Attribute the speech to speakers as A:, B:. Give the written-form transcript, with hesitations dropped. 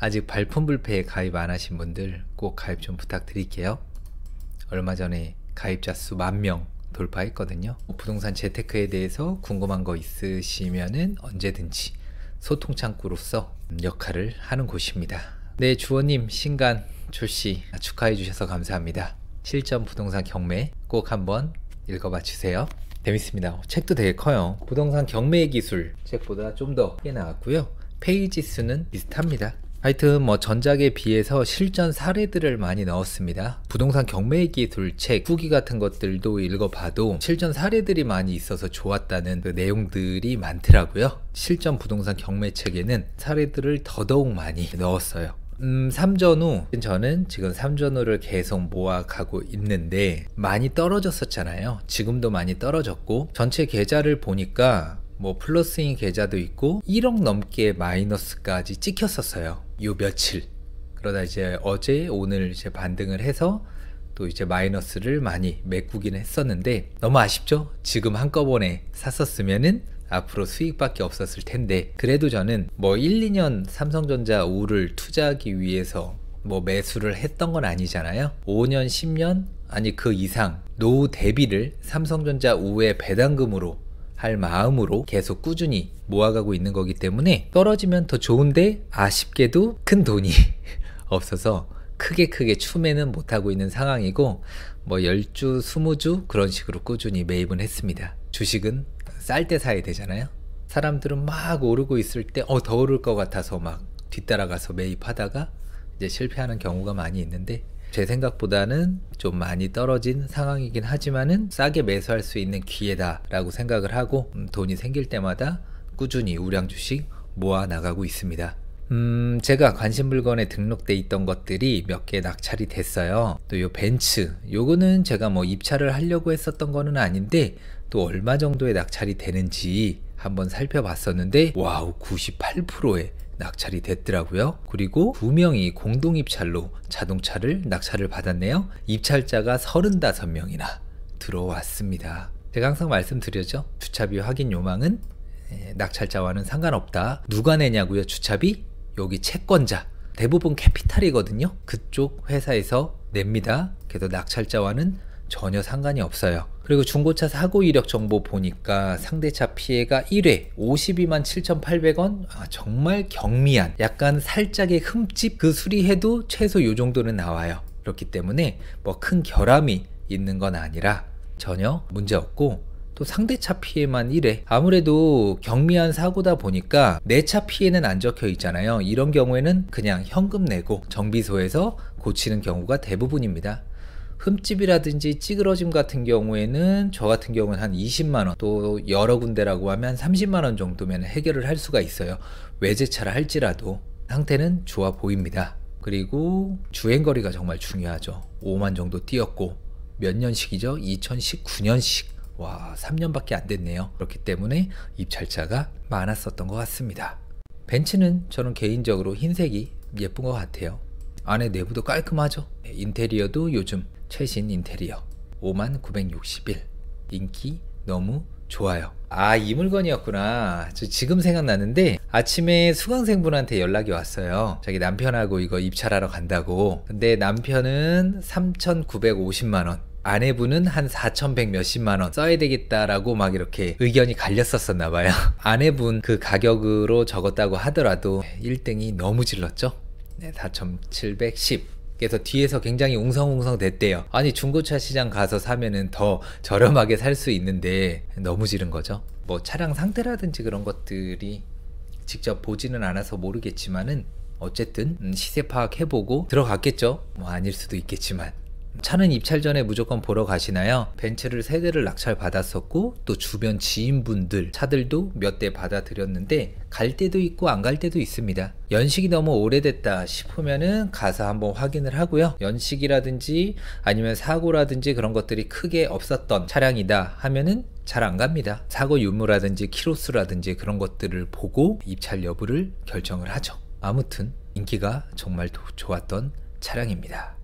A: 아직 발품 불패에 가입 안 하신 분들 꼭 가입 좀 부탁드릴게요. 얼마 전에 가입자 수 10,000명 돌파했거든요. 부동산 재테크에 대해서 궁금한 거 있으시면은 언제든지 소통 창구로서 역할을 하는 곳입니다. 네, 주원님 신간 출시 축하해 주셔서 감사합니다. 실전 부동산 경매 꼭 한번 읽어봐 주세요. 재밌습니다. 책도 되게 커요. 부동산 경매의 기술 책보다 좀 더 크게 나왔고요. 페이지 수는 비슷합니다. 하여튼 뭐 전작에 비해서 실전 사례들을 많이 넣었습니다. 부동산 경매의 기술 책 후기 같은 것들도 읽어봐도 실전 사례들이 많이 있어서 좋았다는 그 내용들이 많더라고요. 실전 부동산 경매 책에는 사례들을 더더욱 많이 넣었어요. 3전후 저는 지금 3전후를 계속 모아가고 있는데 많이 떨어졌었잖아요. 지금도 많이 떨어졌고 전체 계좌를 보니까 뭐 플러스인 계좌도 있고 1억 넘게 마이너스까지 찍혔었어요. 요 며칠. 그러다 이제 어제 오늘 이제 반등을 해서 또 이제 마이너스를 많이 메꾸긴 했었는데 너무 아쉽죠? 지금 한꺼번에 샀었으면은 앞으로 수익밖에 없었을 텐데 그래도 저는 뭐 1, 2년 삼성전자 우를 투자하기 위해서 뭐 매수를 했던 건 아니잖아요. 5년, 10년 아니 그 이상 노후 대비를 삼성전자 우의 배당금으로 할 마음으로 계속 꾸준히 모아가고 있는 거기 때문에 떨어지면 더 좋은데 아쉽게도 큰 돈이 없어서 크게 추매는 못하고 있는 상황이고 뭐 10주, 20주 그런 식으로 꾸준히 매입은 했습니다. 주식은 쌀 때 사야 되잖아요. 사람들은 막 오르고 있을 때 더 오를 것 같아서 막 뒤따라가서 매입하다가 이제 실패하는 경우가 많이 있는데 제 생각보다는 좀 많이 떨어진 상황이긴 하지만은 싸게 매수할 수 있는 기회다 라고 생각을 하고 돈이 생길 때마다 꾸준히 우량 주식 모아 나가고 있습니다. 제가 관심 물건에 등록돼 있던 것들이 몇 개 낙찰이 됐어요. 또 요 벤츠 요거는 제가 뭐 입찰을 하려고 했었던 거는 아닌데 또 얼마 정도의 낙찰이 되는지 한번 살펴봤었는데 와우 98%의 낙찰이 됐더라고요. 그리고 2명이 공동 입찰로 자동차를 낙찰을 받았네요. 입찰자가 35명이나 들어왔습니다. 제가 항상 말씀드렸죠. 주차비 확인 요망은 낙찰자와는 상관없다. 누가 내냐고요? 주차비? 여기 채권자. 대부분 캐피탈이거든요. 그쪽 회사에서 냅니다. 그래서 낙찰자와는 전혀 상관이 없어요. 그리고 중고차 사고 이력 정보 보니까 상대차 피해가 1회 52만 7,800원 정말 경미한 약간 살짝의 흠집 그 수리해도 최소 요 정도는 나와요. 그렇기 때문에 뭐 큰 결함이 있는 건 아니라 전혀 문제 없고 또 상대차 피해만 1회 아무래도 경미한 사고다 보니까 내 차 피해는 안 적혀 있잖아요. 이런 경우에는 그냥 현금 내고 정비소에서 고치는 경우가 대부분입니다. 흠집이라든지 찌그러짐 같은 경우에는 저 같은 경우는 한 20만원 또 여러 군데라고 하면 30만원 정도면 해결을 할 수가 있어요. 외제차라 할지라도 상태는 좋아 보입니다. 그리고 주행거리가 정말 중요하죠. 5만 정도 뛰었고 몇 년식이죠? 2019년식 와 3년밖에 안 됐네요. 그렇기 때문에 입찰자가 많았었던 것 같습니다. 벤츠는 저는 개인적으로 흰색이 예쁜 것 같아요. 안에 내부도 깔끔하죠. 인테리어도 요즘 최신 인테리어 59,961 인기 너무 좋아요. 이 물건이었구나. 저 지금 생각나는데 아침에 수강생분한테 연락이 왔어요. 자기 남편하고 이거 입찰하러 간다고. 근데 남편은 3,950만원 아내분은 한 4,100 몇십만원 써야 되겠다라고 막 이렇게 의견이 갈렸었나 봐요. 아내분 그 가격으로 적었다고 하더라도 1등이 너무 질렀죠. 4,710 그래서 뒤에서 굉장히 웅성웅성 됐대요. 아니 중고차 시장 가서 사면은 더 저렴하게 살 수 있는데 너무 지른 거죠. 뭐 차량 상태라든지 그런 것들이 직접 보지는 않아서 모르겠지만은 어쨌든 시세 파악해보고 들어갔겠죠. 뭐 아닐 수도 있겠지만 차는 입찰 전에 무조건 보러 가시나요? 벤츠를 3대를 낙찰 받았었고 또 주변 지인분들 차들도 몇 대 받아들였는데 갈 때도 있고 안 갈 때도 있습니다. 연식이 너무 오래됐다 싶으면은 가서 한번 확인을 하고요. 연식이라든지 아니면 사고라든지 그런 것들이 크게 없었던 차량이다 하면은 잘 안 갑니다. 사고 유무라든지 키로수라든지 그런 것들을 보고 입찰 여부를 결정을 하죠. 아무튼 인기가 정말 좋았던 차량입니다.